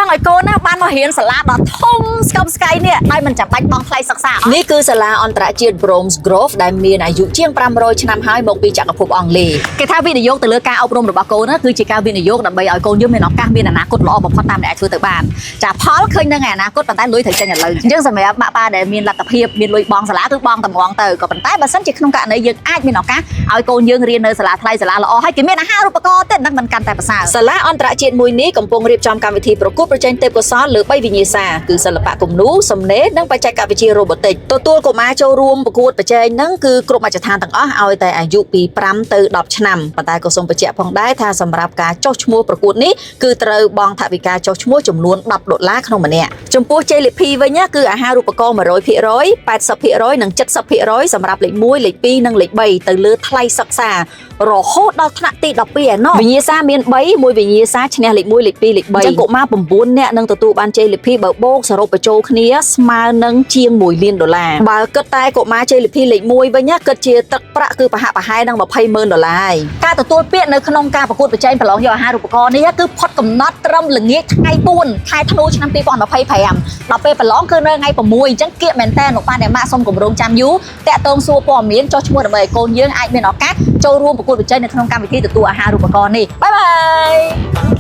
ឲ្យកូនណាបានមករៀនសាលាដ៏ធំស្កប់ស្កៃនេះហើយមិនចាំបាច់បង់ថ្លៃសិក្សានេះគឺសាលាអន្តរជាតិ Brom's Grove ដែលមានអាយុជាង500ឆ្នាំហើយមកពីចក្រភពអង់គ្លេសគេថាវិនិយោគទៅលើការអប់រំរបស់កូនណាគឺជាការវិនិយោគដើម្បីឲ្យកូនយើងមានឱកាសមានអនាគតល្អបំផុតតាមដែលអាចធ្វើទៅបានចាផលឃើញនៅថ្ងៃអនាគតប៉ុន្តែលុយត្រូវចេញឥឡូវអញ្ចឹងសម្រាប់ម៉ាក់ប៉ាដែលមានលទ្ធភាពមានលុយបង់សាលាគឺបង់តម្ងទៅក៏ប៉ុន្តែបើសិនជាក្នុងករណីយើងអាចមានឱកាសឲ្យកូនយើងរៀននៅសាលាថ្លៃសាលាល្អហើយគេមានអាហារូបករណ៍ទៀតនឹងមិនកាន់តែប្រសើរសាលាអន្តរជាតិមួយនេះកំពុងរៀបចំកម្មវិធីប្រកួតប្រជែងទេពកោសល្យលើ3វិញ្ញាសាគឺសិល្បៈគំនូរសំណេរនិងបច្ចេកវិទ្យារ៉ូបូទិកទទួលកុមារចូលរួមប្រកួតប្រជែងនឹងគឺគ្រប់មជ្ឈដ្ឋានទាំងអស់ឲ្យតែអាយុពី5ទៅ10ឆ្នាំប៉ុន្តែក៏សូមបញ្ជាក់ផងដែរថាសម្រាប់ការចុះឈ្មោះប្រកួតនេះគឺត្រូវបង់ថវិកាចុះឈ្មោះចំនួន$10ក្នុងម្នាក់ចំពោះជ័យលាភីវិញគឺអាហារូបករណ៍ 100%, 80% និង 70% សម្រាប់លេខ1លេខ2និងលេខ3ទៅលើថ្លៃសិក្សារហូតដល់ថ្នាក់ទី12ឯណោះវិញ្ញាសាមាន3មួយវិញ្ញាសាឈ្នះលេខ1លេខ2លេខ3អញ្ចឹងកុមារ9នាក់នឹងទទួលបានជ័យលាភីបើបូកសរុបបញ្ចូលគ្នាស្មើនឹងជាង$1លានបើគិតតែកុមារជ័យលាភីលេខ1វិញគិតជាទឹកប្រាក់គឺប្រហាក់ប្រហែលនឹង$200,000ហើយការទទួលពាក្យនៅក្នុងការប្រកួតប្រជែងប្រឡងយកអាហារូបករណ៍នេះគឺផុតកំណត់ត្រឹមល្ងាចថ្ងៃ4ខែធ្នូឆ្នាំ2025ដល់ពេលប្រឡងគឺនៅថ្ងៃ6អញ្ចឹងគៀកមែនតើលោកប៉ាអ្នកម៉ាក់សូមគម្រោងចាំយូរតាក់ទងសួរព័ត៌មានចុះឈ្មោះដើម្បីឲ្យកូនយើងអាចមានឱកាសចូលរួមប្រកួតប្រជែងនៅក្នុងកម្មវិធីទទួលអាហារូបករណ៍នេះបាយបាយ